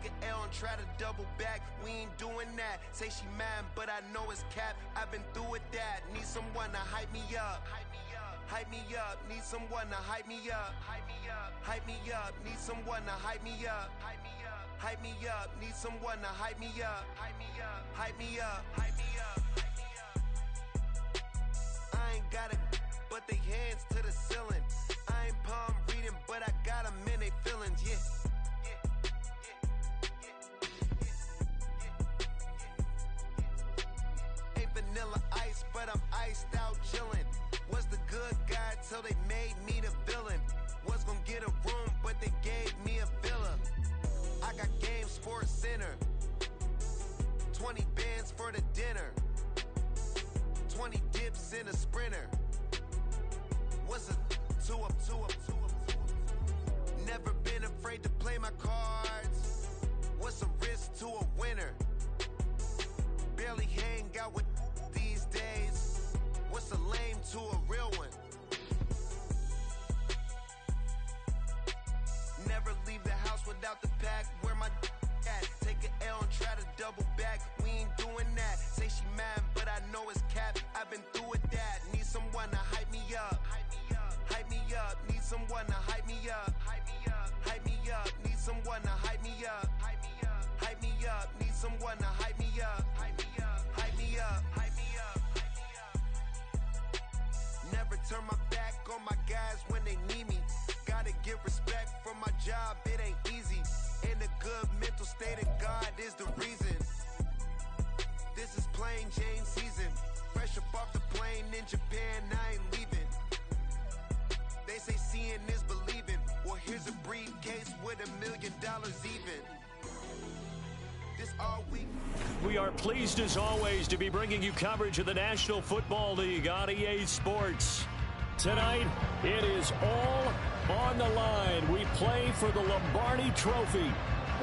Take an L and try to double back. We ain't doing that. Say she mad, but I know it's cap. I've been through with that. Need someone to hype me up. Hype me up. Need someone to hype me up. Hype me up. Need someone to hype me up. Hype me up. Need someone to hype me up. Hype me up. Hype me up. Hype me up. I ain't got it, but they hands to the ceiling. I ain't palm reading, but I got them in they feelings, yeah. Ain't vanilla ice, but I'm iced out chillin'. Was the good guy till they made me the villain. Was gonna get a room, but they gave me a villa. I got Game Sports Center. 20 bands for the dinner. 20 dips in a sprinter. What's a 2 up, 2 up, 2 up, 2 up? Never been afraid to play my cards. What's a risk to a winner? Barely hang out with these days. What's a lame to a real one? Never leave the house without the pack. Where my at? Take an L and try to double back. We ain't doing that. Say she mad, but I know it's cap. I've been through with that. Need someone to hype me up. Hype me up. Need someone to hype me up. Hype me up. Hype me up. Need someone to hype me up. Hype me up. Hype me up. Need someone to hype me up. Hype me up. Hype me up. Hype me up. Never turn my back on my guys when they need me. Gotta give respect for my job, it ain't easy. In a good mental state of God is the reason. This is plain Jane season. Fresh up off the plane in Japan, I ain't leaving. They say seeing is believing. Well, here's a briefcase with $1 million even. This all week. We are pleased as always to be bringing you coverage of the National Football League on EA Sports. Tonight, it is all on the line. We play for the Lombardi Trophy,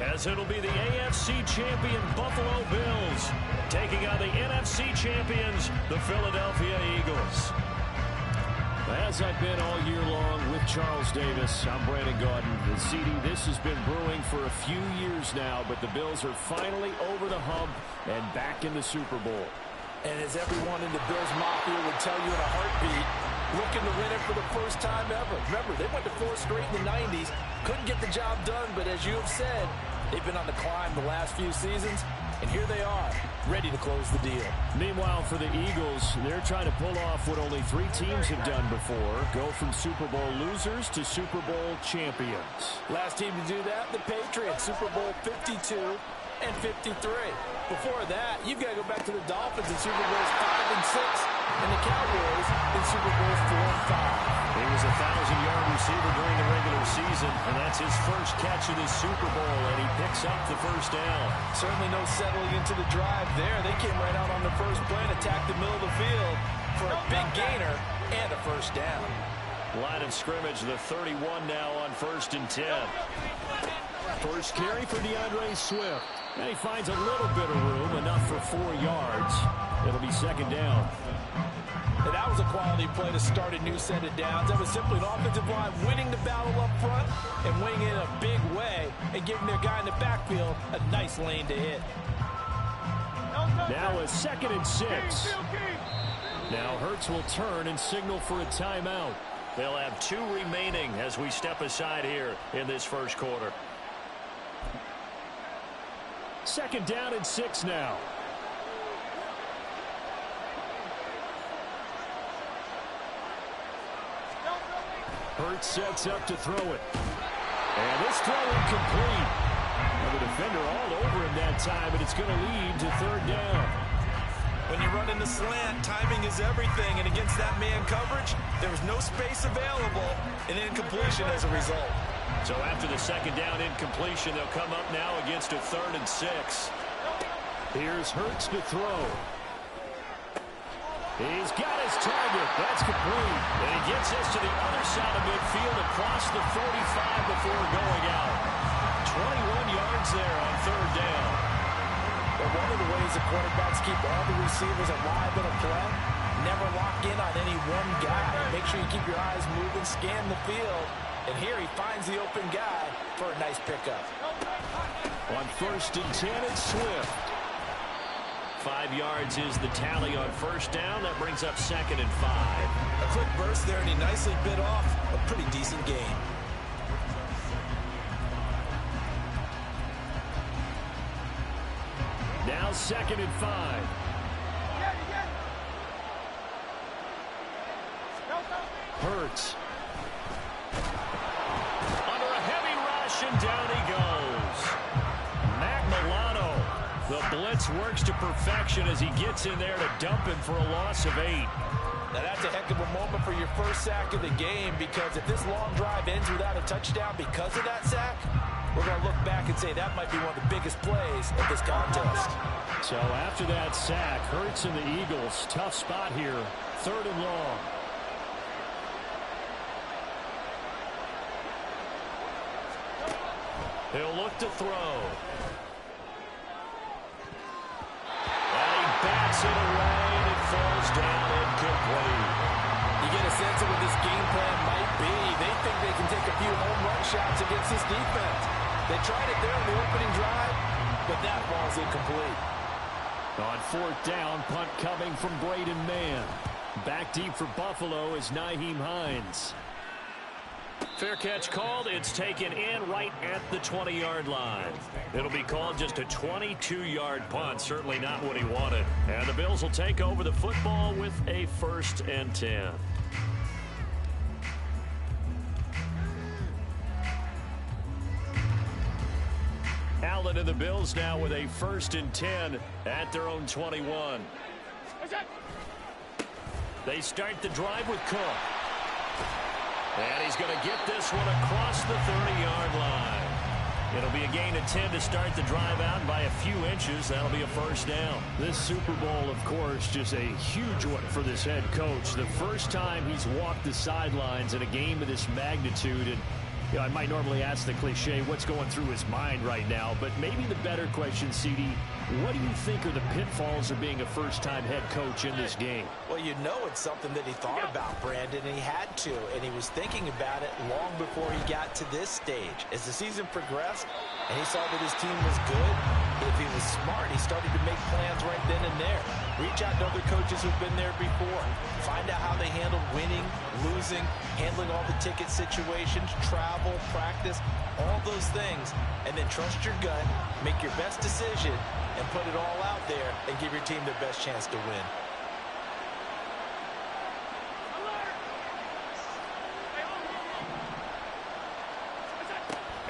as it'll be the AFC champion Buffalo Bills taking on the NFC champions, the Philadelphia Eagles. As I've been all year long with Charles Davis, I'm Brandon Gaudin. And CD, this has been brewing for a few years now, but the Bills are finally over the hump and back in the Super Bowl. And as everyone in the Bills Mafia would tell you in a heartbeat, looking to win it for the first time ever. Remember, they went to 4 straight in the 90s, couldn't get the job done, but as you have said, they've been on the climb the last few seasons, and here they are, ready to close the deal. Meanwhile, for the Eagles, they're trying to pull off what only 3 teams have done before, go from Super Bowl losers to Super Bowl champions. Last team to do that, the Patriots, Super Bowl 52 and 53. Before that, you've got to go back to the Dolphins in Super Bowls 5 and 6, and the Cowboys in Super Bowls 4 and 5. He was a 1,000-yard receiver during the regular season, and that's his first catch of this Super Bowl, and he picks up the first down. Certainly no settling into the drive there. They came right out on the first play and attacked the middle of the field for a big gainer and a first down. Line of scrimmage, the 31 now on 1st and 10. First carry for DeAndre Swift. And he finds a little bit of room, enough for 4 yards. It'll be 2nd down. And that was a quality play to start a new set of downs. That was simply an offensive line winning the battle up front and winning it in a big way and giving their guy in the backfield a nice lane to hit. Now a 2nd and 6. Now Hurts will turn and signal for a timeout. They'll have 2 remaining as we step aside here in this first quarter. 2nd down and 6 now. Hurts sets up to throw it. And this throw incomplete. And the defender all over him that time, and it's going to lead to 3rd down. When you run in the slant, timing is everything. And against that man coverage, there was no space available, and incompletion as a result. So after the 2nd down incompletion, they'll come up now against a 3rd and 6. Here's Hurts to throw. He's got his target. That's complete. And he gets us to the other side of midfield across the 45 before going out. 21 yards there on 3rd down. But one of the ways the quarterbacks keep all the receivers alive in a play, never lock in on any one guy. Make sure you keep your eyes moving, scan the field. And here he finds the open guy for a nice pickup. On first and 10. It's Swift. 5 yards is the tally on first down. That brings up 2nd and 5. A quick burst there, and he nicely bit off a pretty decent gain. Now 2nd and 5. Hurts. Under a heavy rush, and down he goes. Matt Milano. The blitz works to perfection as he gets in there to dump him for a loss of 8. Now that's a heck of a moment for your first sack of the game, because if this long drive ends without a touchdown because of that sack, we're going to look back and say that might be one of the biggest plays of this contest. So after that sack, Hurts and the Eagles, tough spot here, 3rd and long. He'll look to throw. And he bats it away, and it falls down incomplete. You get a sense of what this game plan might be. They think they can take a few home run shots against this defense. They tried it there in the opening drive, but that ball's incomplete. On 4th down, punt coming from Braden Mann. Back deep for Buffalo is Nyheim Hines. Fair catch called. It's taken in right at the 20-yard line. It'll be called just a 22-yard punt. Certainly not what he wanted. And the Bills will take over the football with a 1st and 10. Allen and the Bills now with a 1st and 10 at their own 21. They start the drive with Cook. And he's going to get this one across the 30-yard line. It'll be a gain of 10 to start the drive out, and by a few inches, that'll be a 1st down. This Super Bowl, of course, just a huge one for this head coach. The first time he's walked the sidelines in a game of this magnitude, and you know, I might normally ask the cliche, what's going through his mind right now, but maybe the better question, CD, what do you think are the pitfalls of being a first-time head coach in this game? Well, you know it's something that he thought about, Brandon, and he had to, and he was thinking about it long before he got to this stage. As the season progressed, and he saw that his team was good, if he was smart, he started to make plans right then and there. Reach out to other coaches who've been there before. Find out how they handled winning, losing, handling all the ticket situations, travel, practice, all those things, and then trust your gut, make your best decision, and put it all out there and give your team their best chance to win.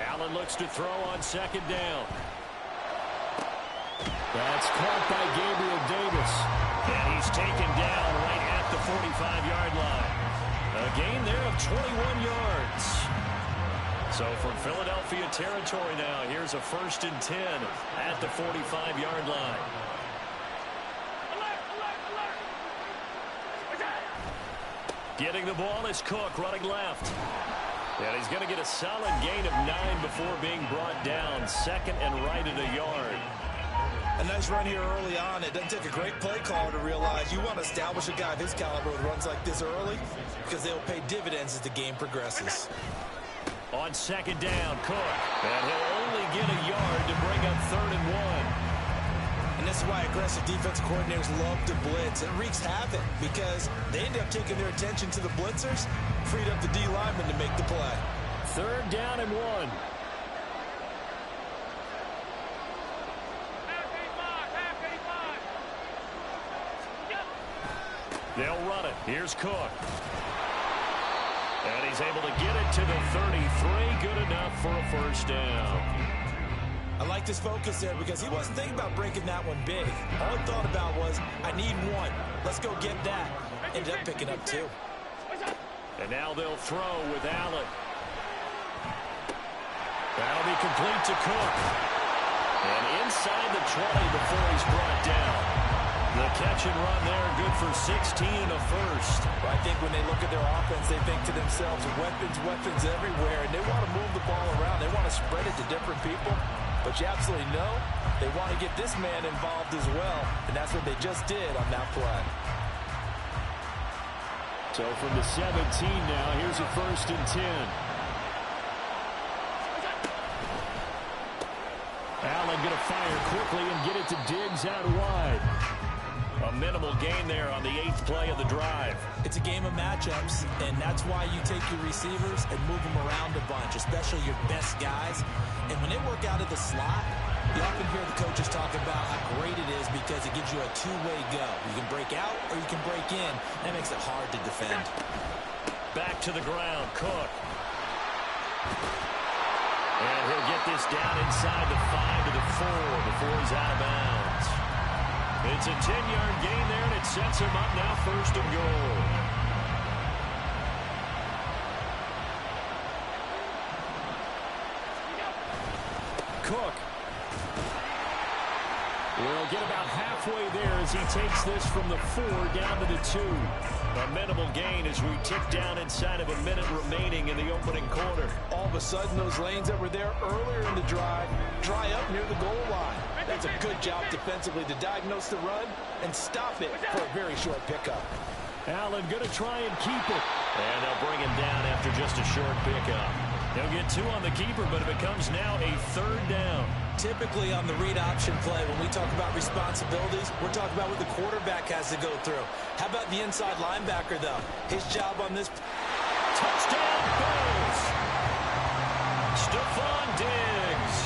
Allen looks to throw on 2nd down. That's caught by Gabriel Davis. And he's taken down right at the 45-yard line. A gain there of 21 yards. So from Philadelphia territory now, here's a 1st and 10 at the 45-yard line. Getting the ball is Cook running left. And he's going to get a solid gain of 9 before being brought down. 2nd and right at a yard. A nice run here early on. It doesn't take a great play caller to realize you want to establish a guy of his caliber with runs like this early, because they'll pay dividends as the game progresses. On 2nd down, Cook. And he'll only get a yard to bring up 3rd and 1. And this is why aggressive defense coordinators love to blitz. It wreaks havoc because they end up taking their attention to the blitzers, freed up the D lineman to make the play. 3rd down and 1. They'll run it. Here's Cook. And he's able to get it to the 33. Good enough for a 1st down. I like this focus there because he wasn't thinking about breaking that one big. All he thought about was, I need 1. Let's go get that. Ended up picking up 2. And now they'll throw with Allen. That'll be complete to Cook. And inside the 20 before he's brought down. The catch and run there, good for 16 and a 1st. Well, I think when they look at their offense, they think to themselves, weapons everywhere, and they want to move the ball around. They want to spread it to different people. But you absolutely know they want to get this man involved as well, and that's what they just did on that play. So from the 17 now, here's a 1st and 10. Allen going to fire quickly and get it to Diggs out wide. A minimal gain there on the 8th play of the drive. It's a game of matchups, and that's why you take your receivers and move them around a bunch, especially your best guys. And when they work out of the slot, you often hear the coaches talk about how great it is because it gives you a two-way go. You can break out or you can break in. That makes it hard to defend. Back to the ground, Cook. And he'll get this down inside the 5 to the 4 before he's out of bounds. It's a 10-yard gain there, and it sets him up now 1st and goal. Cook will get about halfway there as he takes this from the 4 down to the 2. A minimal gain as we tick down inside of a minute remaining in the opening quarter. All of a sudden, those lanes that were there earlier in the drive dry up near the goal line. That's a good job defensively to diagnose the run and stop it for a very short pickup. Allen going to try and keep it. And they'll bring him down after just a short pickup. They'll get 2 on the keeper, but it becomes now a 3rd down. Typically on the read option play, when we talk about responsibilities, we're talking about what the quarterback has to go through. How about the inside linebacker, though? His job on this... Touchdown, Bills! Stephon Diggs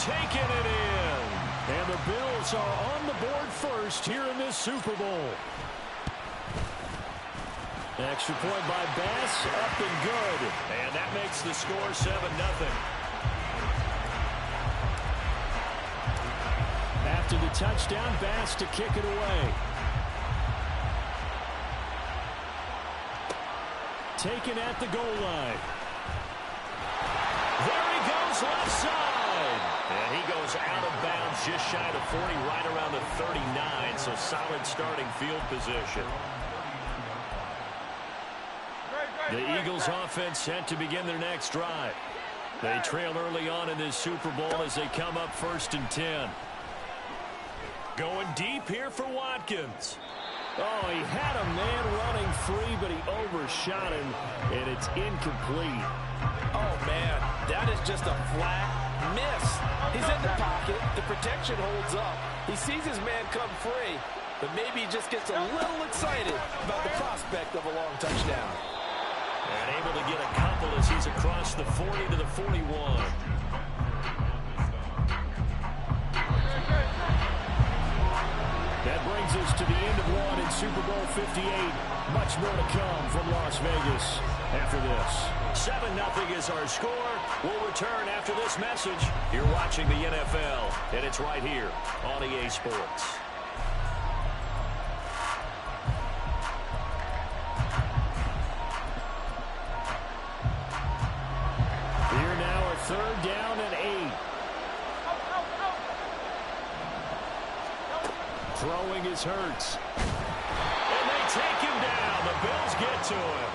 taking it in. And the Bills are on the board first here in this Super Bowl. Extra point by Bass, up and good. And that makes the score 7-0. After the touchdown, Bass to kick it away. Taken at the goal line. There he goes, left side. And he goes out of bounds just shy of 40, right around the 39. So solid starting field position. The Eagles offense set to begin their next drive. They trail early on in this Super Bowl as they come up 1st and 10. Going deep here for Watkins. Oh, he had a man running free, but he overshot him, and it's incomplete. Oh, man, that is just a flat miss. He's in the pocket. The protection holds up. He sees his man come free, but maybe he just gets a little excited about the prospect of a long touchdown. And able to get a couple as he's across the 40 to the 41. That brings us to the end of one in Super Bowl 58. Much more to come from Las Vegas after this. 7-0 is our score. We'll return after this message. You're watching the NFL, and it's right here on EA Sports. Here now a 3rd down and 8. Throwing is Hurts. And they take him down. The Bills get to him.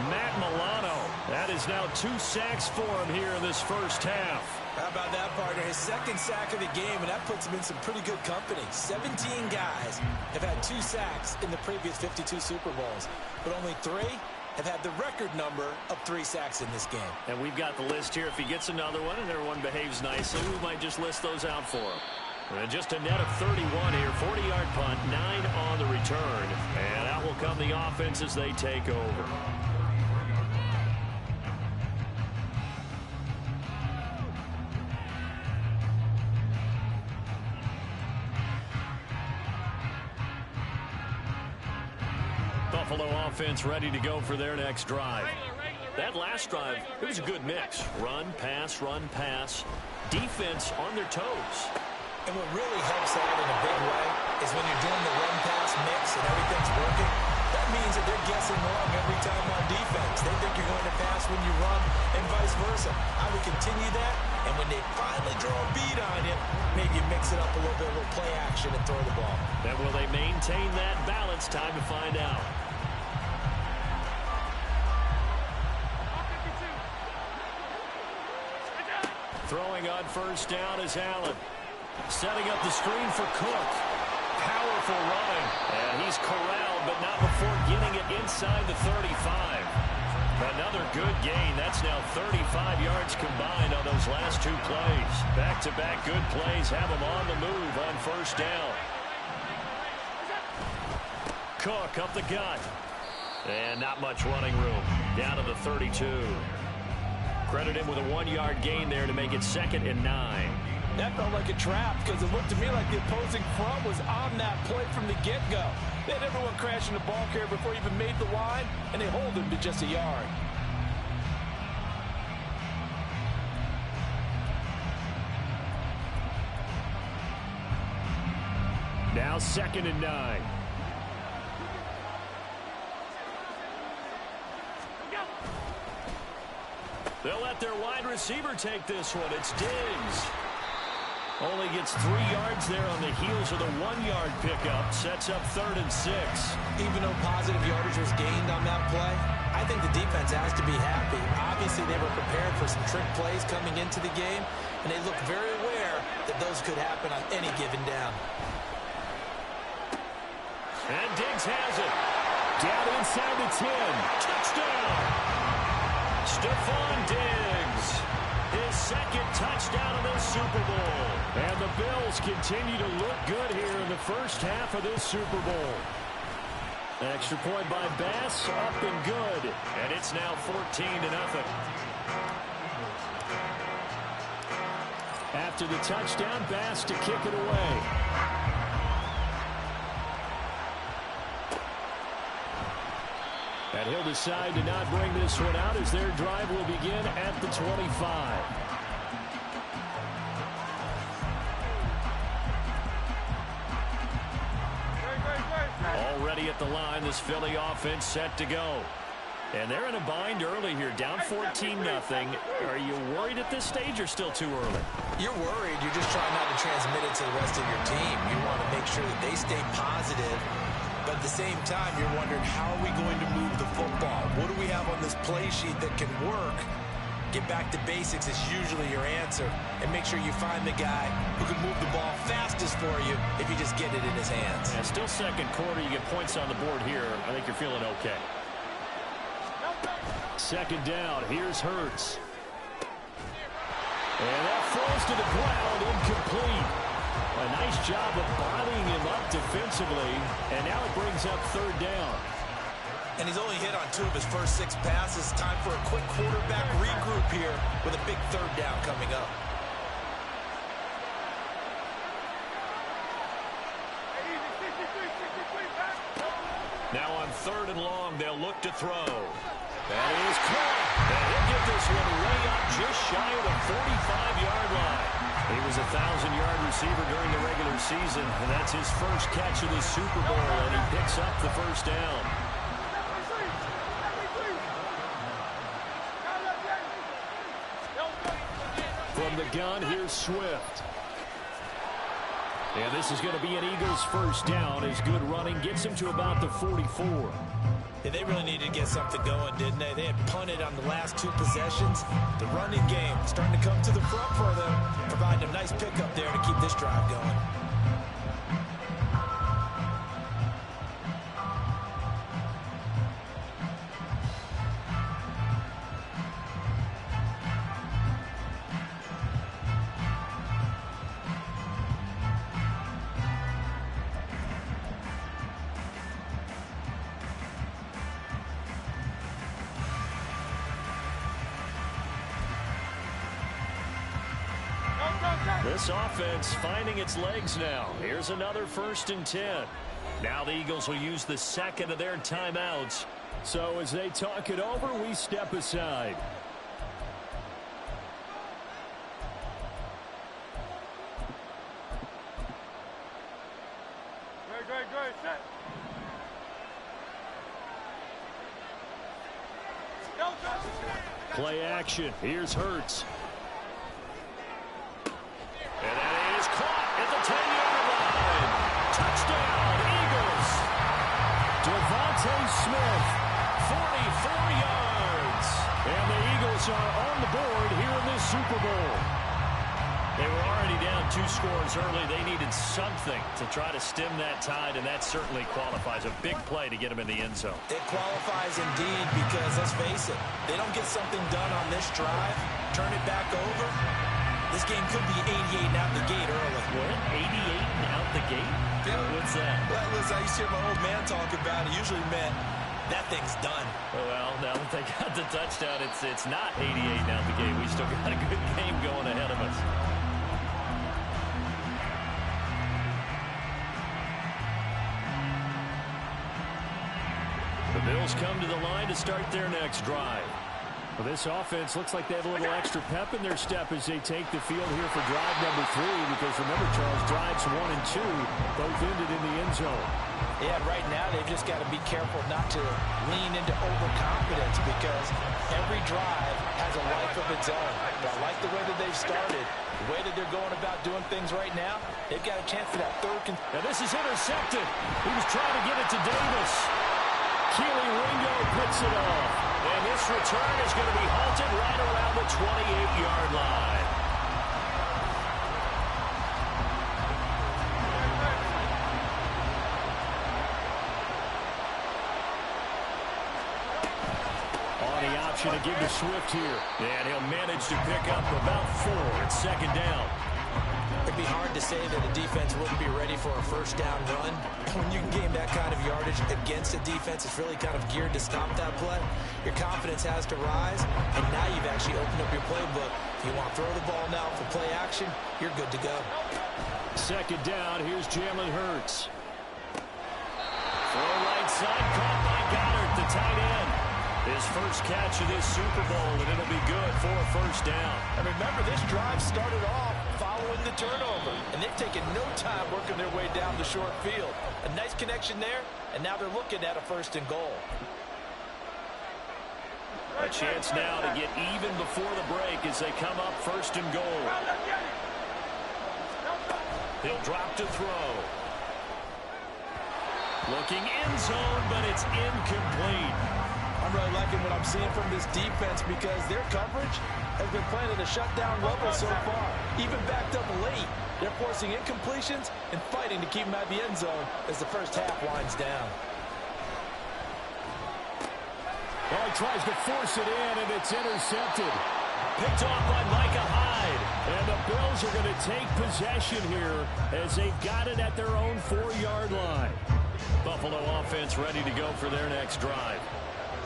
Matt Milano. That is now 2 sacks for him here in this first half. How about that, partner? His 2nd sack of the game, and that puts him in some pretty good company. 17 guys have had 2 sacks in the previous 52 Super Bowls, but only 3 have had the record number of 3 sacks in this game. And we've got the list here. If he gets another one and everyone behaves nicely, we might just list those out for him. And just a net of 31 here. 40-yard punt, 9 on the return. And out will come the offense as they take over. Buffalo offense ready to go for their next drive. That last drive, it was a good mix. Run, pass, defense on their toes. And what really helps out in a big way is when you're doing the run-pass mix and everything's working, that means that they're guessing wrong every time on defense. They think you're going to pass when you run and vice versa. I would continue that, and when they finally draw a beat on you, maybe you mix it up a little bit, a little play action and throw the ball. And will they maintain that balance? Time to find out. Throwing on 1st down is Allen. Setting up the screen for Cook. Powerful running. And he's corralled, but not before getting it inside the 35. Another good gain. That's now 35 yards combined on those last two plays. Back-to-back good plays have them on the move on first down. Cook up the gut. And not much running room. Down to the 32. Credit him with a 1-yard gain there to make it 2nd and 9. That felt like a trap because it looked to me like the opposing front was on that play from the get-go. They had everyone crashing the ball carrier before he even made the line, and they hold him to just a yard. Now 2nd and 9. They'll let their wide receiver take this one. It's Diggs. Only gets 3 yards there on the heels of the 1-yard pickup. Sets up 3rd and 6. Even though positive yardage was gained on that play, I think the defense has to be happy. Obviously, they were prepared for some trick plays coming into the game, and they looked very aware that those could happen on any given down. And Diggs has it. Down inside the 10. Touchdown. Stephon Diggs. His 2nd touchdown of this Super Bowl. And the Bills continue to look good here in the first half of this Super Bowl. Extra point by Bass, up and good. And it's now 14-0. After the touchdown, Bass to kick it away. And he'll decide to not bring this one out as their drive will begin at the 25. Already at the line, this Philly offense set to go. And they're in a bind early here, down 14-0. Are you worried at this stage or still too early? You're worried. You're just trying not to transmit it to the rest of your team. You want to make sure that they stay positive. But at the same time, you're wondering, how are we going to move the football? What do we have on this play sheet that can work? Get back to basics is usually your answer. And make sure you find the guy who can move the ball fastest for you if you just get it in his hands. Yeah, still second quarter. You get points on the board here. I think you're feeling okay. 2nd down. Here's Hurts. And that falls to the ground, incomplete. A nice job of bodying him up defensively, and now it brings up 3rd down. And he's only hit on 2 of his first 6 passes. Time for a quick quarterback regroup here with a big 3rd down coming up. Now on 3rd and long, they'll look to throw. That is caught. And he'll get this one way up just shy of the 45-yard line. He was a 1,000-yard receiver during the regular season, and that's his first catch of the Super Bowl, and he picks up the 1st down. From the gun, here's Swift. And this is going to be an Eagles 1st down as good running gets him to about the 44. Yeah, they really needed to get something going, didn't they? They had punted on the last 2 possessions. The running game starting to come to the front for them, providing a nice pickup there to keep this drive going. This offense finding its legs now. Here's another 1st and 10. Now the Eagles will use the 2nd of their timeouts. So as they talk it over, we step aside. Great, set. Play action. Here's Hurts. And that is caught at the 10-yard line. Touchdown, Eagles. Devontae Smith, 44 yards. And the Eagles are on the board here in this Super Bowl. They were already down 2 scores early. They needed something to try to stem that tide, and that certainly qualifies. A big play to get them in the end zone. It qualifies indeed because, let's face it, they don't get something done on this drive, turn it back over, this game could be 88 and out the gate early. What? 88 and out the gate? Yeah. What's that? Well, listen, I used to hear my old man talk about it. Usually meant that thing's done. Well, now that they got the touchdown, it's not 88 and out the gate. We still got a good game going ahead of us. The Bills come to the line to start their next drive. Well, this offense looks like they have a little extra pep in their step as they take the field here for drive number 3, because remember, Charles, drives 1 and 2 both ended in the end zone. Yeah, right now they've just got to be careful not to lean into overconfidence, because every drive has a life of its own. But I like the way that they've started, the way that they're going about doing things right now. They've got a chance for that third. Now this is intercepted. He was trying to get it to Davis. Keely Ringo puts it off. And this return is going to be halted right around the 28-yard line. On the option to give to Swift here. And he'll manage to pick up about 4. It's second down. It'd be hard to say that a defense wouldn't be ready for a first down run. When you can gain that kind of yardage against a defense, it's really kind of geared to stop that play. Your confidence has to rise, and now you've actually opened up your playbook. If you want to throw the ball now for play action, you're good to go. Second down, here's Jalen Hurts. Throw right side, caught by Goddard, the tight end. His first catch of this Super Bowl, and it'll be good for a first down. And remember, this drive started off following the turnover, and they've taken no time working their way down the short field. A nice connection there, and now they're looking at a first and goal. A chance now to get even before the break as they come up first and goal. He'll drop to throw. Looking end zone, but it's incomplete. I'm really liking what I'm seeing from this defense, because their coverage has been playing at a shutdown level so far. Even backed up late, they're forcing incompletions and fighting to keep them at the end zone as the first half winds down. Well, he tries to force it in, and it's intercepted. Picked off by Micah Hyde. And the Bills are going to take possession here as they've got it at their own 4-yard line. Buffalo offense ready to go for their next drive.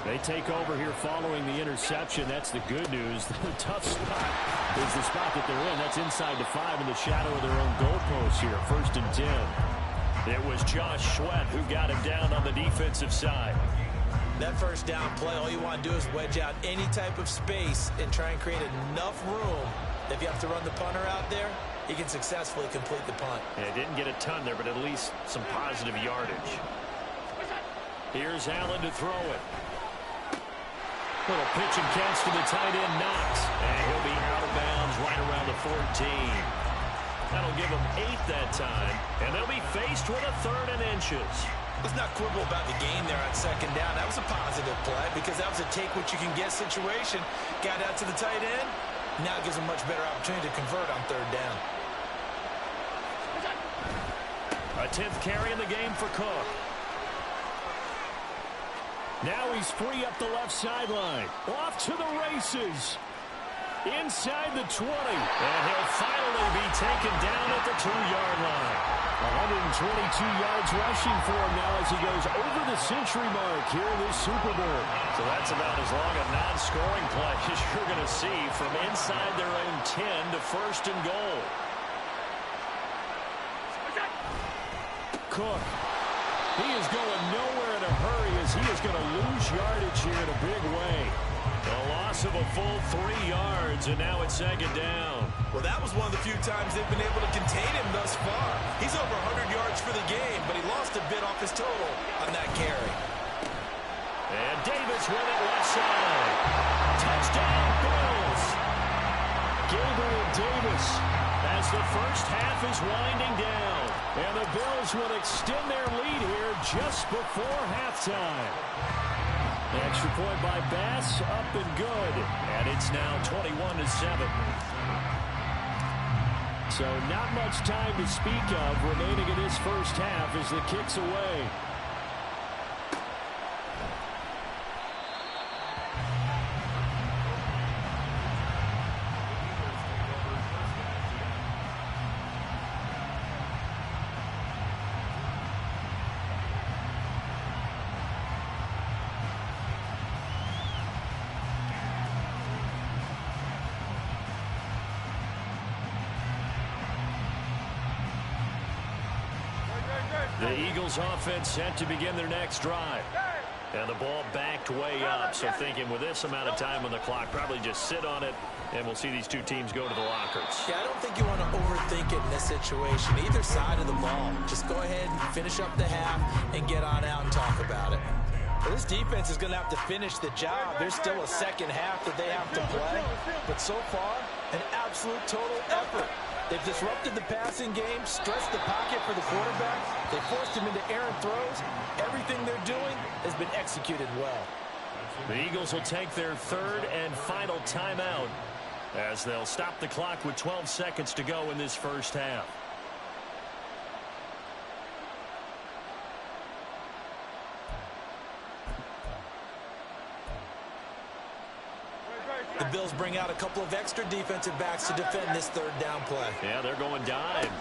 They take over here following the interception. That's the good news. The tough spot is the spot that they're in. That's inside the 5 in the shadow of their own goalpost here. First and 10. It was Josh Sweat who got him down on the defensive side. That first down play, all you want to do is wedge out any type of space and try and create enough room. If you have to run the punter out there, he can successfully complete the punt. Yeah, didn't get a ton there, but at least some positive yardage. Here's Allen to throw it. Little pitch and catch to the tight end, Knox. And he'll be out of bounds right around the 14. That'll give them 8 that time. And they'll be faced with a 3rd and inches. Let's not quibble about the game there on second down. That was a positive play because that was a take-what-you-can-get situation. Got out to the tight end. Now it gives them a much better opportunity to convert on 3rd down. A 10th carry in the game for Cook. Now he's free up the left sideline. Off to the races. Inside the 20. And he'll finally be taken down at the 2-yard line. 122 yards rushing for him now as he goes over the century mark here in this Super Bowl. So that's about as long a non-scoring play as you're going to see from inside their own 10 to first and goal. Cook. He is going nowhere in a hurry as he is going to lose yardage here in a big way. A loss of a full 3 yards, and now it's second down. Well, that was one of the few times they've been able to contain him thus far. He's over 100 yards for the game, but he lost a bit off his total on that carry. And Davis with it left side. Touchdown, Bills. Gabriel Davis as the first half is winding down. And the Bills will extend their lead here just before halftime. The extra point by Bass, up and good. And it's now 21-7. So not much time to speak of remaining in this first half as the kick's away. The Eagles offense set to begin their next drive. And the ball backed way up. So thinking with this amount of time on the clock, probably just sit on it, and we'll see these two teams go to the lockers. Yeah, I don't think you want to overthink it in this situation. Either side of the ball. Just go ahead and finish up the half and get on out and talk about it. Well, this defense is going to have to finish the job. There's still a second half that they have to play. But so far, an absolute total effort. They've disrupted the passing game, stretched the pocket for the quarterback. They forced him into errant throws. Everything they're doing has been executed well. The Eagles will take their third and final timeout as they'll stop the clock with 12 seconds to go in this first half. The Bills bring out a couple of extra defensive backs to defend this third down play. Yeah, they're going dime.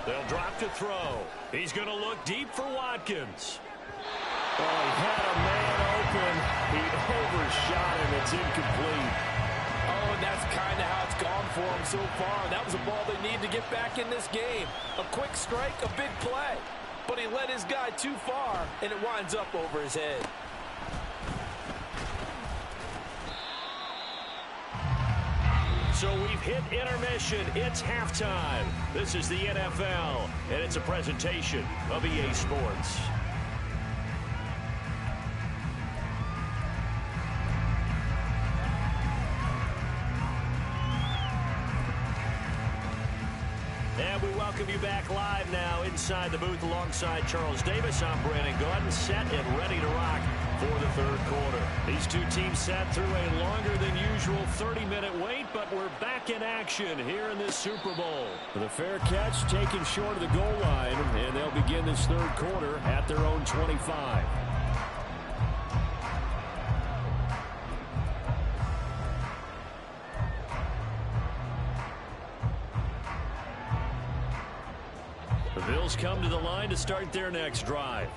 They'll drop to throw. He's going to look deep for Watkins. Oh, he had a man open. He overshot him. It's incomplete. Oh, and that's kind of how it's gone for him so far. That was a ball they need to get back in this game. A quick strike, a big play. But he led his guy too far, and it winds up over his head. So we've hit intermission. It's halftime. This is the NFL, and it's a presentation of EA Sports. And we welcome you back live now inside the booth alongside Charles Davis. I'm Brandon Gaudin, set and ready to rock for the third quarter. These two teams sat through a longer than usual 30-minute wait, but we're back in action here in this Super Bowl. The fair catch taken short of the goal line, and they'll begin this third quarter at their own 25. The Bills come to the line to start their next drive.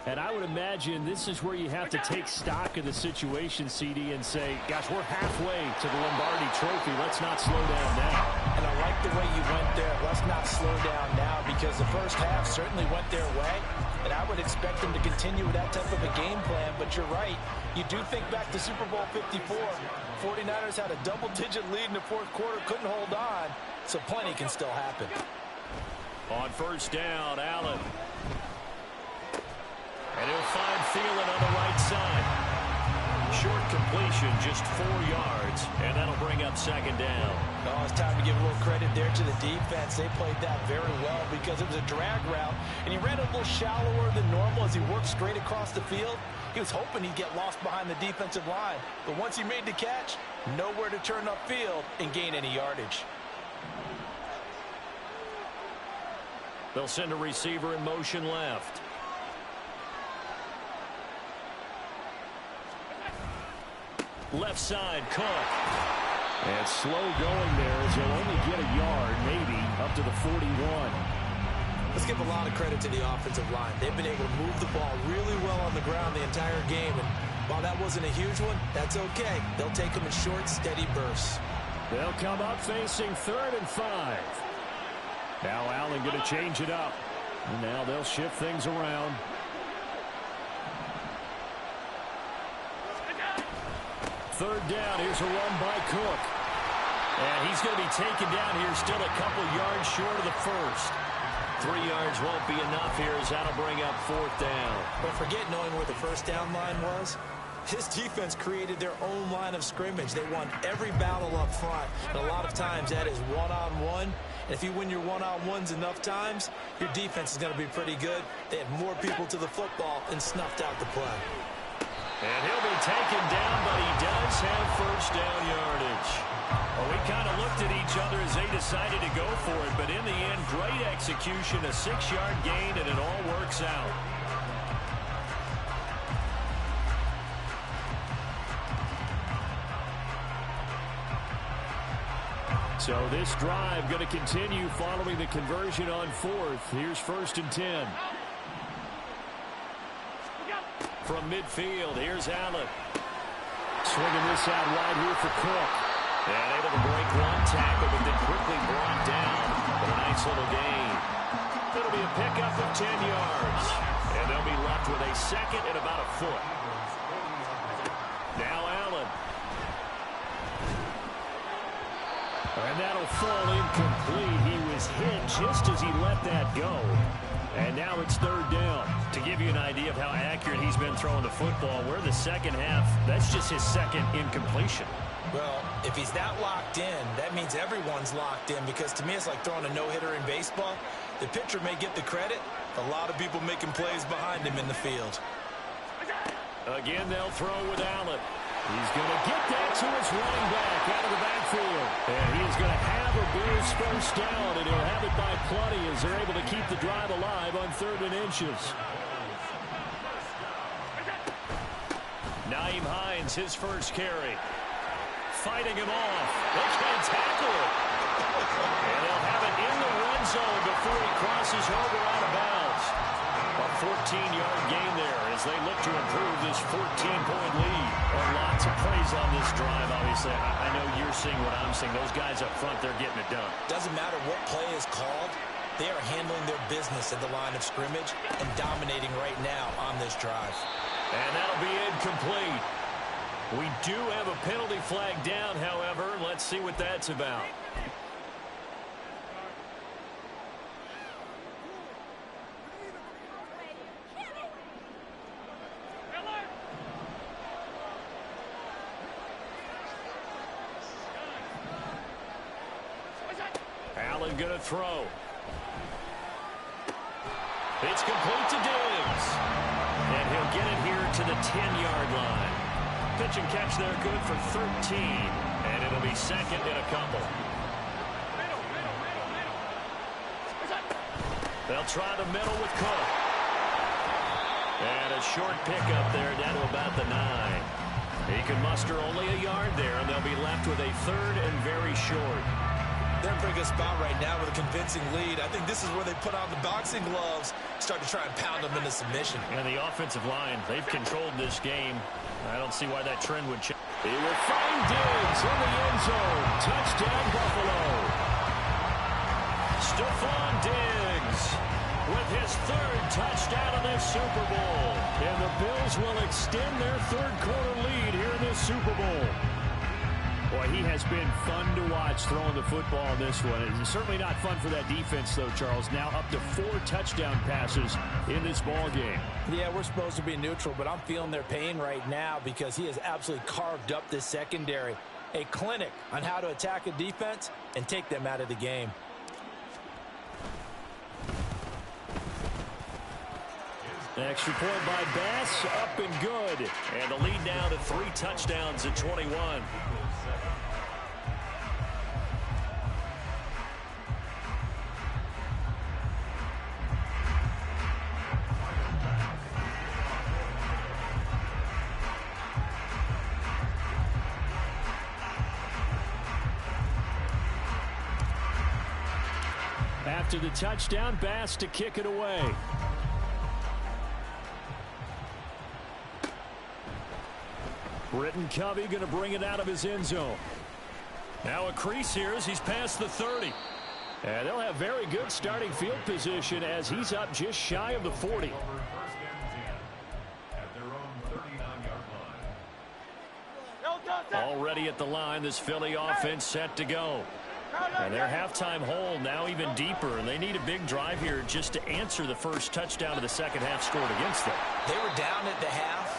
And I would imagine this is where you have to take stock of the situation, CD, and say, gosh, we're halfway to the Lombardi Trophy. Let's not slow down now. And I like the way you went there. Let's not slow down now, because the first half certainly went their way. And I would expect them to continue with that type of a game plan. But you're right. You do think back to Super Bowl 54. 49ers had a double-digit lead in the fourth quarter, couldn't hold on. So plenty can still happen. On first down, Allen. And he'll find Thielen on the right side. Short completion, just 4 yards, and that'll bring up second down. Oh, it's time to give a little credit there to the defense. They played that very well because it was a drag route, and he ran a little shallower than normal as he worked straight across the field. He was hoping he'd get lost behind the defensive line, but once he made the catch, nowhere to turn upfield and gain any yardage. They'll send a receiver in motion left. Left side, Cook. And slow going there as he'll only get a yard, maybe, up to the 41. Let's give a lot of credit to the offensive line. They've been able to move the ball really well on the ground the entire game. And while that wasn't a huge one, that's okay. They'll take them in short, steady bursts. They'll come up facing 3rd and 5. Now Allen going to change it up. And now they'll shift things around. Third down, here's a run by Cook. And he's going to be taken down here, still a couple yards short of the first. 3 yards won't be enough here as that'll bring up 4th down. But forget knowing where the first down line was. This defense created their own line of scrimmage. They won every battle up front. And a lot of times that is one-on-one. And if you win your one-on-ones enough times, your defense is going to be pretty good. They had more people to the football and snuffed out the play. And he'll be taken down, but he does have first down yardage. Well, we kind of looked at each other as they decided to go for it, but in the end, great execution, a 6-yard gain, and it all works out. So this drive going to continue following the conversion on 4th. Here's 1st and 10. From midfield, here's Allen. Swinging this out wide here for Cook. And able to break one tackle, but then quickly brought down. But a nice little gain. It'll be a pickup of 10 yards. And they'll be left with a second and about a foot. Now Allen. And that'll fall incomplete. He was hit just as he let that go. And now it's 3rd down. To give you an idea of how accurate he's been throwing the football, we're the second half. That's just his second incompletion. Well, if he's that locked in, that means everyone's locked in, because to me it's like throwing a no-hitter in baseball. The pitcher may get the credit. A lot of people making plays behind him in the field. Again, they'll throw with Allen. He's going to get that to his running back out of the backfield. And he is going to have a Bills first down, and he'll have it by plenty as they're able to keep the drive alive on 3rd and inches. Naeem Hines, his first carry. Fighting him off. They can't tackle it. And they'll have it in the run zone before he crosses over out of bounds. A 14-yard gain there as they look to improve this 14-point lead. Well, lots of praise on this drive, obviously. I know you're seeing what I'm seeing. Those guys up front, they're getting it done. Doesn't matter what play is called. They are handling their business at the line of scrimmage and dominating right now on this drive. And that'll be incomplete. We do have a penalty flag down, however. Let's see what that's about. Allen going to throw. It's complete to Diggs. And he'll get it here to the 10-yard line. Pitch and catch there, good for 13. And it'll be second and a couple. They'll try the middle with Cook. And a short pickup there down to about the 9. He can muster only a yard there, and they'll be left with a 3rd and very short. They're in a pretty good spot right now with a convincing lead. I think this is where they put on the boxing gloves, start to try and pound them into submission. And the offensive line, they've controlled this game. I don't see why that trend would change. He will find Diggs in the end zone. Touchdown, Buffalo. Stephon Diggs with his 3rd touchdown in this Super Bowl. And the Bills will extend their 3rd quarter lead here in this Super Bowl. Boy, he has been fun to watch throwing the football in this one. It's certainly not fun for that defense, though, Charles. Now up to 4 touchdown passes in this ball game. Yeah, we're supposed to be neutral, but I'm feeling their pain right now because he has absolutely carved up this secondary. A clinic on how to attack a defense and take them out of the game. Extra point by Bass, up and good. And the lead now to 3 touchdowns at 21. After the touchdown, Bass to kick it away. Britton Covey going to bring it out of his end zone. Now a crease here as he's past the 30. And they'll have very good starting field position as he's up just shy of the 40. Already at the line, this Philly offense set to go. And their halftime hole now even deeper, and they need a big drive here just to answer the first touchdown of the second half scored against them. They were down at the half.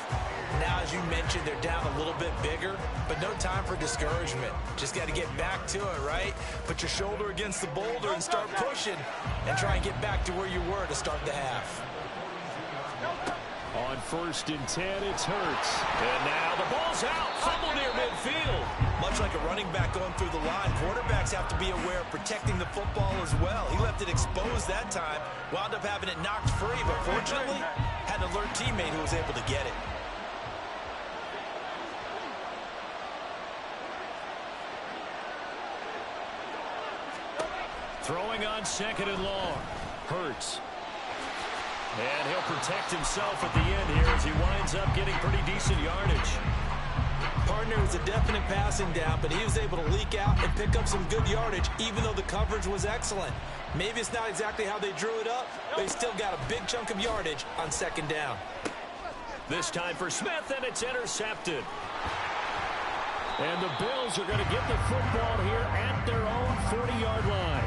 Now, as you mentioned, they're down a little bit bigger, but no time for discouragement. Just got to get back to it, right? Put your shoulder against the boulder and start pushing and try and get back to where you were to start the half. On 1st and 10. It's Hurts. And now the ball's out. Fumble near midfield. Much like a running back going through the line, quarterbacks have to be aware of protecting the football as well. He left it exposed that time, wound up having it knocked free, but fortunately, had an alert teammate who was able to get it. Throwing on 2nd and long. Hurts. And he'll protect himself at the end here as he winds up getting pretty decent yardage. Partner was a definite passing down, but he was able to leak out and pick up some good yardage, even though the coverage was excellent. Maybe it's not exactly how they drew it up, but he still got a big chunk of yardage on 2nd down. This time for Smith, and it's intercepted. And the Bills are going to get the football here at their own 40-yard line.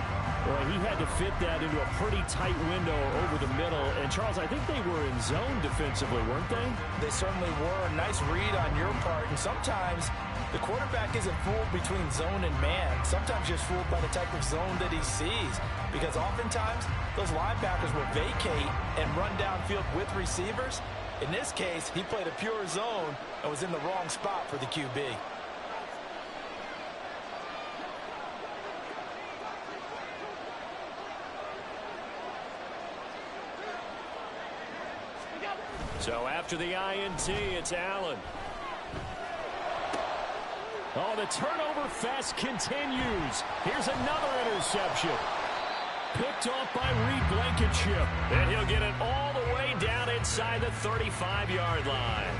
Boy, he had to fit that into a pretty tight window over the middle. And, Charles, I think they were in zone defensively, weren't they? They certainly were. Nice read on your part. And sometimes the quarterback isn't fooled between zone and man. Sometimes just fooled by the type of zone that he sees. Because oftentimes, those linebackers will vacate and run downfield with receivers. In this case, he played a pure zone and was in the wrong spot for the QB. So after the INT, it's Allen. Oh, the turnover fest continues. Here's another interception. Picked off by Reed Blankenship. And he'll get it all the way down inside the 35-yard line.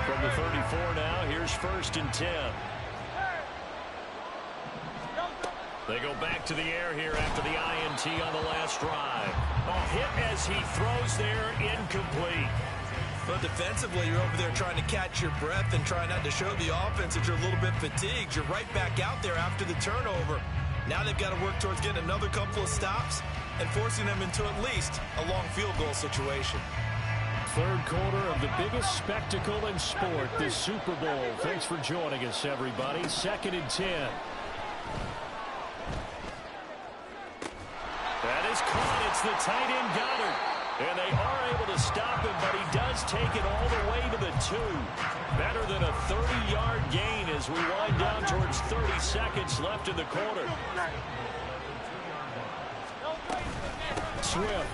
From the 34 now, here's 1st and 10. They go back to the air here after the INT on the last drive. A hit as he throws there, incomplete. But defensively, you're over there trying to catch your breath and try not to show the offense that you're a little bit fatigued. You're right back out there after the turnover. Now they've got to work towards getting another couple of stops and forcing them into at least a long field goal situation. 3rd quarter of the biggest spectacle in sport, the Super Bowl. Thanks for joining us, everybody. 2nd and 10. That is caught. It's the tight end Goddard. And they are able to stop him, but he does take it all the way to the 2. Better than a 30-yard gain as we wind down towards 30 seconds left in the quarter. Swift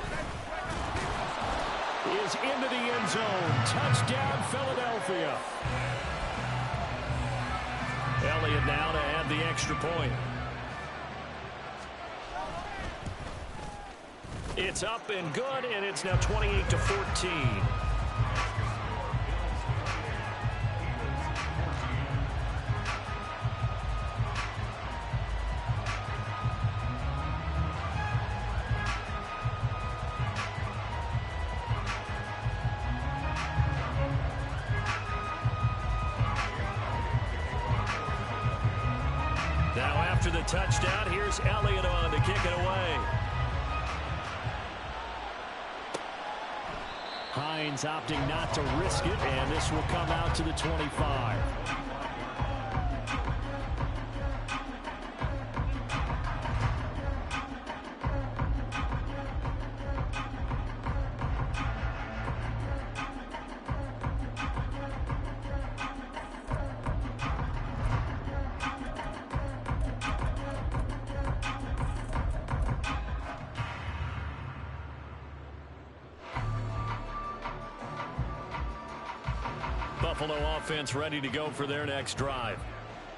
is into the end zone. Touchdown, Philadelphia. Elliott now to add the extra point. It's up and good, and it's now 28-14. Now after the touchdown, here's Elliott on to kick it away. Hines opting not to risk it, and this will come out to the 25. Buffalo offense ready to go for their next drive.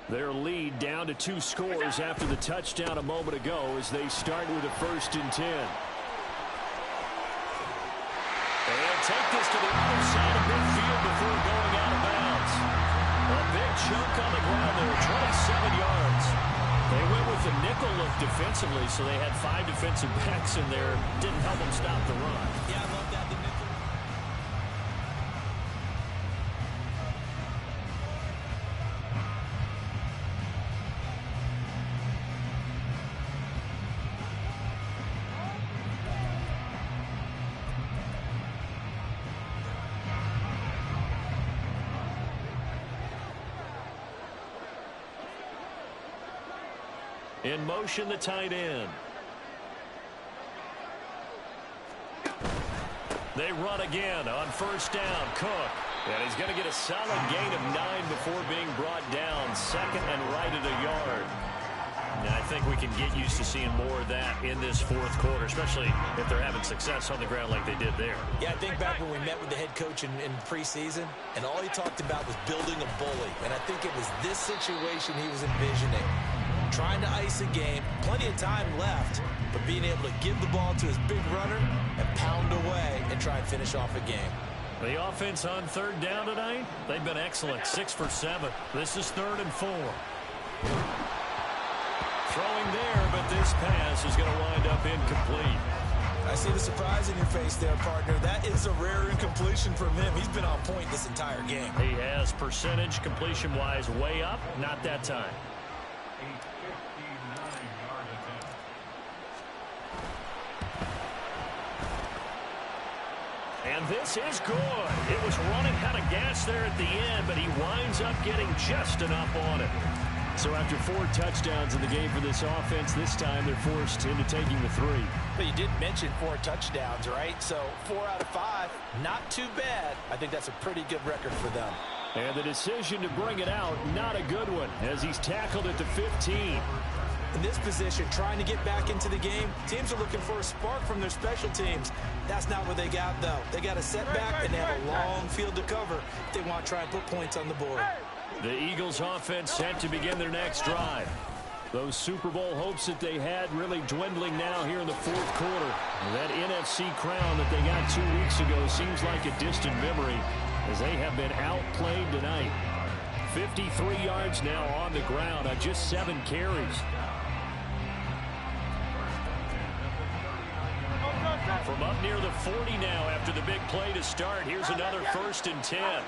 Their lead down to 2 scores after the touchdown a moment ago as they start with a 1st and 10. And take this to the other side of midfield before going out of bounds. A big chunk on the ground there, 27 yards. They went with the nickel look defensively, so they had 5 defensive backs in there. Didn't help them stop the run. Yeah, I love that. In motion, the tight end. They run again on first down. Cook. And he's going to get a solid gain of 9 before being brought down. Second and right at a yard. And I think we can get used to seeing more of that in this fourth quarter, especially if they're having success on the ground like they did there. Yeah, I think back when we met with the head coach in preseason, and all he talked about was building a bully. And I think it was this situation he was envisioning. Trying to ice a game, plenty of time left, but being able to give the ball to his big runner and pound away and try and finish off a game. The offense on third down tonight, they've been excellent, 6 for 7. This is 3rd and 4. Throwing there, but this pass is going to wind up incomplete. I see the surprise in your face there, partner. That is a rare incompletion from him. He's been on point this entire game. He has percentage completion-wise way up, not that time. And this is good. It was running out of gas there at the end, but he winds up getting just enough on it. So after 4 touchdowns in the game for this offense, this time they're forced into taking the 3. But you did mention 4 touchdowns, right? So 4 out of 5, not too bad. I think that's a pretty good record for them. And the decision to bring it out, not a good one, as he's tackled at the 15. In this position, trying to get back into the game, teams are looking for a spark from their special teams. That's not what they got, though. They got a setback, and they have a long field to cover if they want to try and put points on the board. The Eagles offense set to begin their next drive. Those Super Bowl hopes that they had really dwindling now here in the fourth quarter. That NFC crown that they got 2 weeks ago seems like a distant memory as they have been outplayed tonight. 53 yards now on the ground on just 7 carries. From up near the 40 now after the big play to start. Here's another 1st and 10.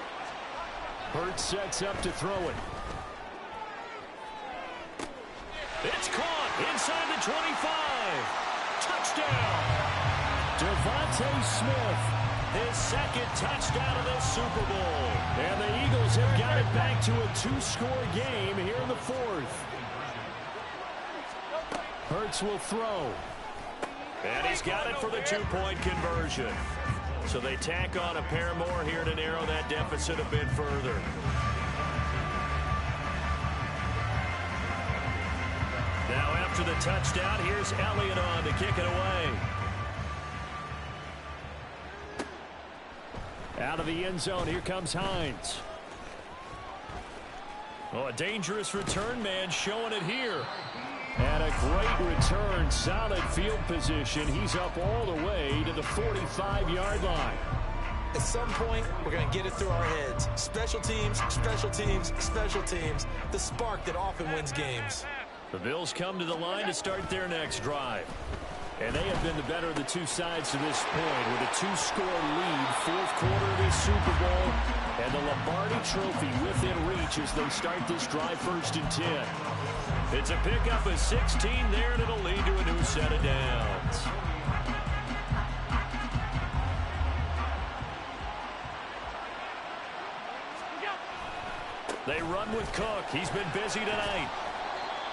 Hurts sets up to throw it. It's caught inside the 25. Touchdown. Devontae Smith, his 2nd touchdown of this Super Bowl. And the Eagles have got it back to a 2-score game here in the 4th. Hurts will throw. And he's got it for the 2-point conversion. So they tack on a pair more here to narrow that deficit a bit further. Now after the touchdown, here's Elliott on to kick it away. Out of the end zone, here comes Hines. Oh, a dangerous return man showing it here. And a great return, solid field position. He's up all the way to the 45-yard line. At some point, we're going to get it through our heads. Special teams, special teams, special teams. The spark that often wins games. The Bills come to the line to start their next drive. And they have been the better of the two sides to this point with a 2-score lead, 4th quarter of this Super Bowl, and the Lombardi Trophy within reach as they start this drive 1st and 10. It's a pickup of 16 there, and it'll lead to a new set of downs. They run with Cook. He's been busy tonight.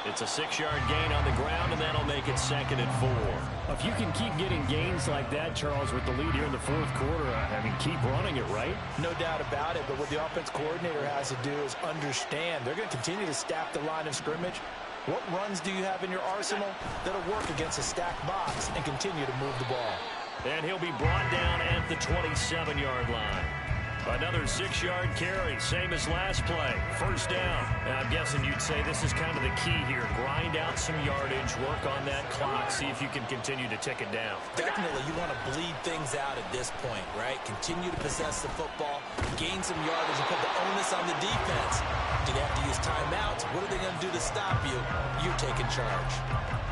It's a 6-yard gain on the ground, and that'll make it 2nd and 4. If you can keep getting gains like that, Charles, with the lead here in the 4th quarter, I mean, keep running it, right? No doubt about it, but what the offense coordinator has to do is understand they're going to continue to staff the line of scrimmage. What runs do you have in your arsenal that'll work against a stacked box and continue to move the ball? And he'll be brought down at the 27-yard line. Another 6-yard carry, same as last play. 1st down. Now, I'm guessing you'd say this is kind of the key here. Grind out some yardage, work on that clock, see if you can continue to tick it down. Definitely, you want to bleed things out at this point, right? Continue to possess the football, gain some yardage, and put the onus on the defense. Do they have to use timeouts? What are they going to do to stop you? You're taking charge.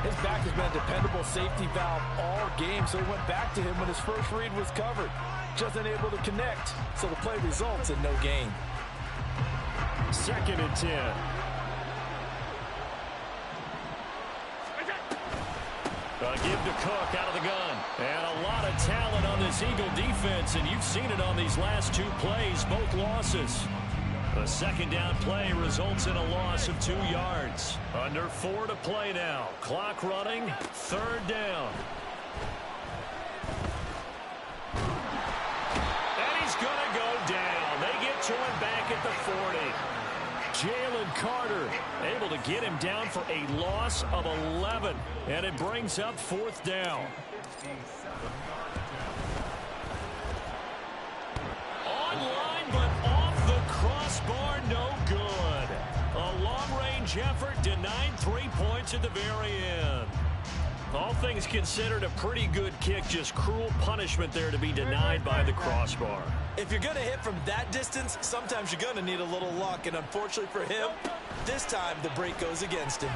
His back has been a dependable safety valve all game, so he went back to him when his first read was covered. Just unable to connect, so the play results in no gain. 2nd and 10. Give to Cook out of the gun. And a lot of talent on this Eagle defense, and you've seen it on these last 2 plays, both losses. A second down play results in a loss of 2 yards. Under 4 to play now. Clock running. 3rd down. And he's going to go down. They get to him back at the 40. Jalen Carter able to get him down for a loss of 11. And it brings up 4th down. Online, but off the crossbar, no good. A long-range effort denied 3 points at the very end. All things considered, a pretty good kick, just cruel punishment there to be denied by the crossbar. If you're going to hit from that distance, sometimes you're going to need a little luck, and unfortunately for him, this time the break goes against him.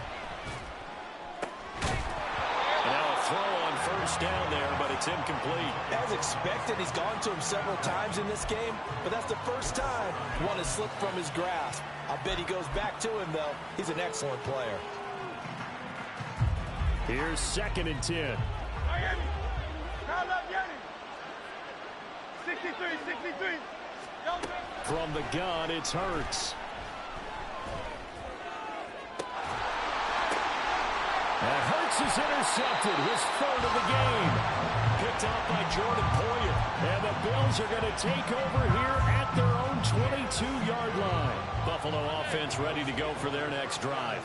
Now a throw on 1st down there, but it's incomplete. As expected, he's gone to him several times in this game, but that's the first time one has slipped from his grasp. I bet he goes back to him, though. He's an excellent player. Here's 2nd and 10. 63. From the gun, it's Hurts. And Hurts is intercepted, his 3rd of the game. Picked off by Jordan Poyer. And the Bills are going to take over here at their own 22-yard line. Buffalo offense ready to go for their next drive.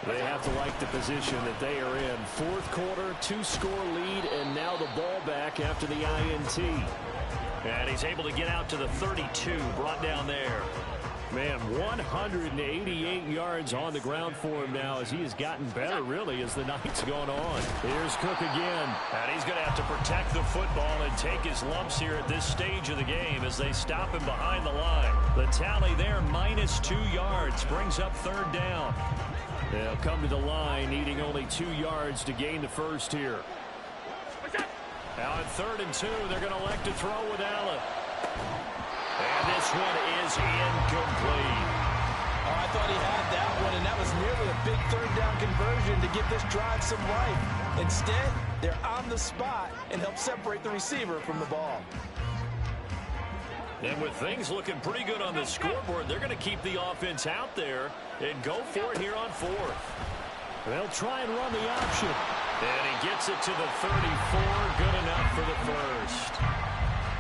They have to like the position that they are in. 4th quarter, 2-score lead, and now the ball back after the INT. And he's able to get out to the 32, brought down there. Man, 188 yards on the ground for him now as he has gotten better, really, as the night's gone on. Here's Cook again. And he's going to have to protect the football and take his lumps here at this stage of the game as they stop him behind the line. The tally there, -2 yards, brings up 3rd down. They'll come to the line, needing only 2 yards to gain the first here. Now at 3rd and 2, they're going to elect to throw with Allen. And this one is incomplete. Oh, I thought he had that one, and that was nearly a big 3rd down conversion to give this drive some life. Instead, they're on the spot and help separate the receiver from the ball. And with things looking pretty good on the scoreboard, they're going to keep the offense out there and go for it here on 4th. They'll try and run the option. And he gets it to the 34. Good enough for the first.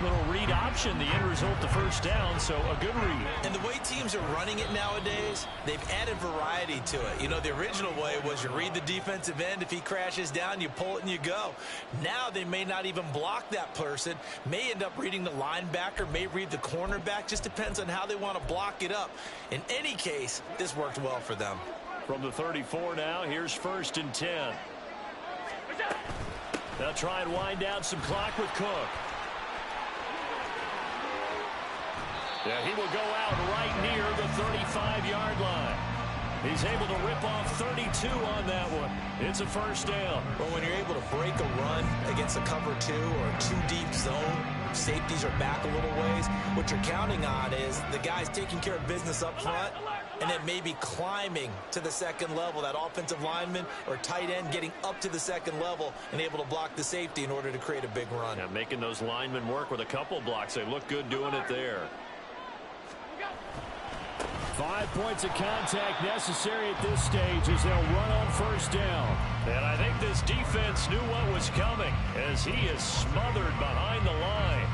Little read option, the end result, the 1st down, so a good read. And the way teams are running it nowadays, they've added variety to it. You know, the original way was you read the defensive end. If he crashes down, you pull it and you go. Now they may not even block that person, may end up reading the linebacker, may read the cornerback. Just depends on how they want to block it up. In any case, this worked well for them. From the 34 now, here's 1st and 10. They'll try and wind down some clock with Cook. Yeah, he will go out right near the 35-yard line. He's able to rip off 32 on that one. It's a 1st down. Well, when you're able to break a run against a cover 2 or a 2-deep zone, safeties are back a little ways. What you're counting on is the guys taking care of business up front and then maybe climbing to the 2nd level, that offensive lineman or tight end getting up to the 2nd level and able to block the safety in order to create a big run. Yeah, making those linemen work with a couple blocks. They look good doing it there. 5 points of contact necessary at this stage as they'll run on 1st down. And I think this defense knew what was coming as he is smothered behind the line.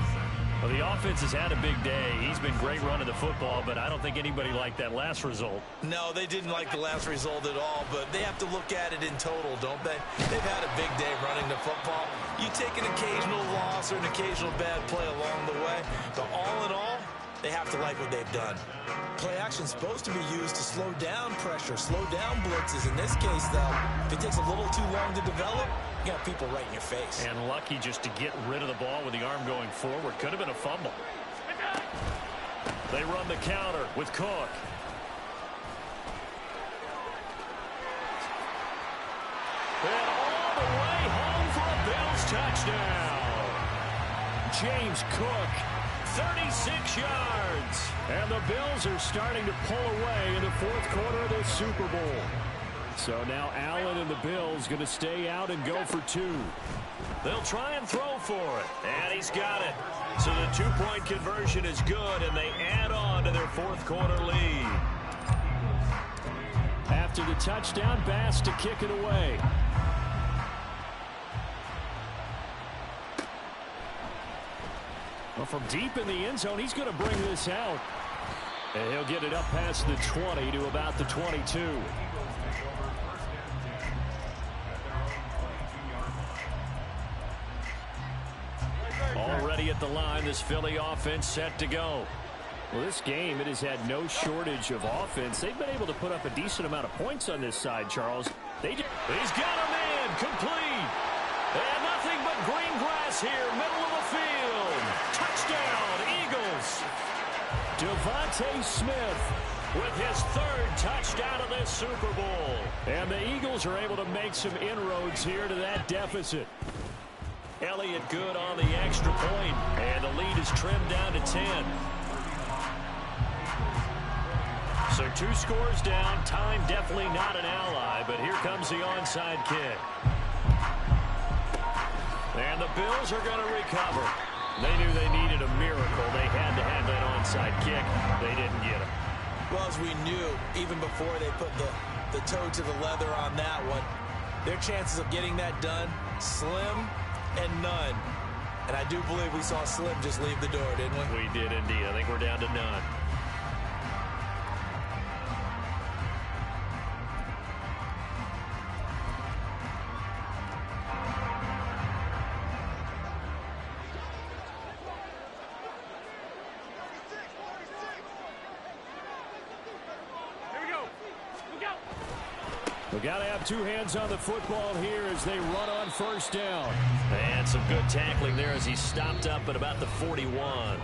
Well, the offense has had a big day. He's been great running the football, but I don't think anybody liked that last result. No, they didn't like the last result at all, but they have to look at it in total, don't they? They've had a big day running the football. You take an occasional loss or an occasional bad play along the way, but all in all, they have to like what they've done. Play action's supposed to be used to slow down pressure, slow down blitzes. In this case, though, if it takes a little too long to develop, you got people right in your face. And lucky just to get rid of the ball with the arm going forward. Could have been a fumble. They run the counter with Cook. And all the way home for a Bills touchdown. James Cook, 36 yards. And the Bills are starting to pull away in the 4th quarter of the Super Bowl. So now Allen and the Bills going to stay out and go for two. They'll try and throw for it. And he's got it. So the two-point conversion is good, and they add on to their fourth quarter lead. After the touchdown, Bass to kick it away. Well, from deep in the end zone, he's going to bring this out. And he'll get it up past the 20 to about the 22. Already at the line, this Philly offense set to go. Well, this game, it has had no shortage of offense. They've been able to put up a decent amount of points on this side, Charles. He's got a man complete. And nothing but green grass here, middle of the field. Touchdown, Eagles. Devontae Smith with his third touchdown of this Super Bowl. And the Eagles are able to make some inroads here to that deficit. Elliott good on the extra point, and the lead is trimmed down to 10. So 2 scores down. Time definitely not an ally, but here comes the onside kick. And the Bills are going to recover. They knew they needed a miracle. They had to have that onside kick. They didn't get it. Well, as we knew, even before they put the toe to the leather on that one, their chances of getting that done, slim and none. And I do believe we saw Slim just leave the door, didn't we? We did indeed. I think we're down to none. We got to have 2 hands on the football here as they run on first down. And some good tackling there as he stopped up at about the 41.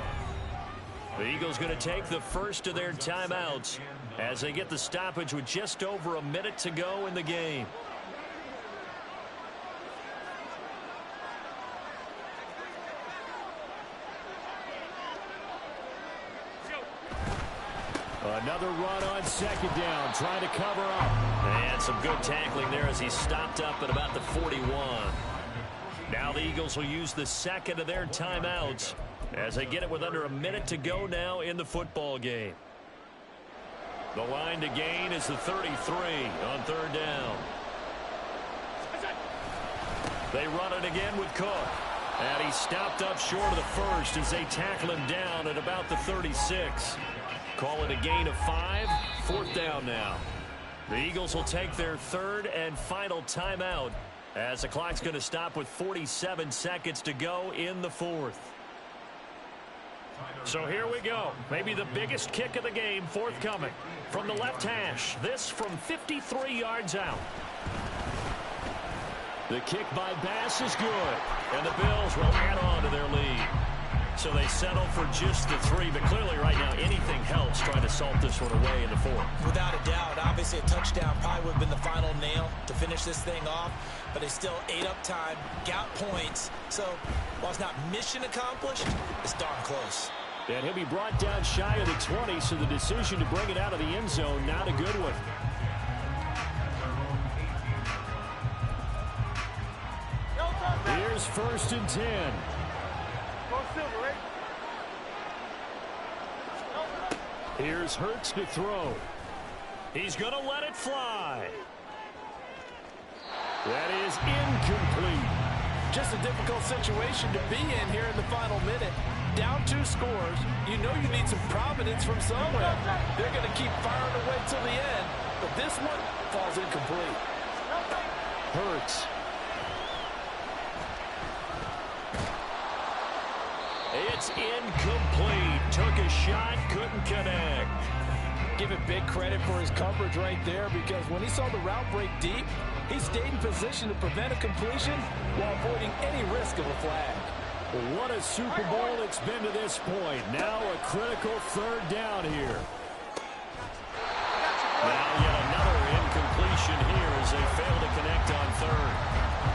The Eagles going to take the first of their timeouts as they get the stoppage with just over a minute to go in the game. Another run on second down, trying to cover up. And some good tackling there as he stopped up at about the 41. Now the Eagles will use the second of their timeouts as they get it with under a minute to go now in the football game. The line to gain is the 33 on third down. They run it again with Cook. And he stopped up short of the first as they tackle him down at about the 36. Call it a gain of 5. Fourth down now. The Eagles will take their third and final timeout as the clock's going to stop with 47 seconds to go in the fourth. So here we go. Maybe the biggest kick of the game forthcoming. From the left hash. This from 53 yards out. The kick by Bass is good. And the Bills will add on to their lead. So they settle for just the 3, but clearly right now anything helps trying to salt this one away in the fourth. Without a doubt, obviously a touchdown probably would have been the final nail to finish this thing off, but they still ate up time, got points. So while it's not mission accomplished, it's darn close. And he'll be brought down shy of the 20, so the decision to bring it out of the end zone, not a good one. Here's first and 10. Here's Hurts to throw. He's going to let it fly. That is incomplete. Just a difficult situation to be in here in the final minute. Down 2 scores. You know you need some providence from somewhere. They're going to keep firing away till the end. But this one falls incomplete. Hurts. It's incomplete. Took a shot, couldn't connect. Give it big credit for his coverage right there, because when he saw the route break deep, he stayed in position to prevent a completion while avoiding any risk of a flag. Well, what a Super Bowl it's been to this point. Now a critical third down here. Now yet another incompletion here as they fail to connect on third.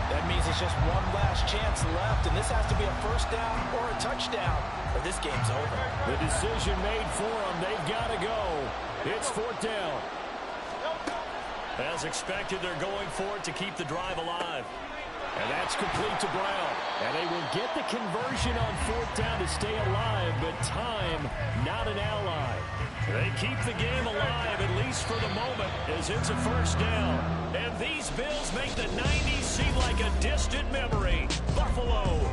That means it's just one last chance left, and this has to be a first down or a touchdown, or this game's over. The decision made for them. They've got to go. It's fourth down. As expected, they're going for it to keep the drive alive. And that's complete to Brown. And they will get the conversion on fourth down to stay alive, but time not an ally. They keep the game alive, at least for the moment, as it's a first down. And these Bills make the 90s seem like a distant memory. Buffalo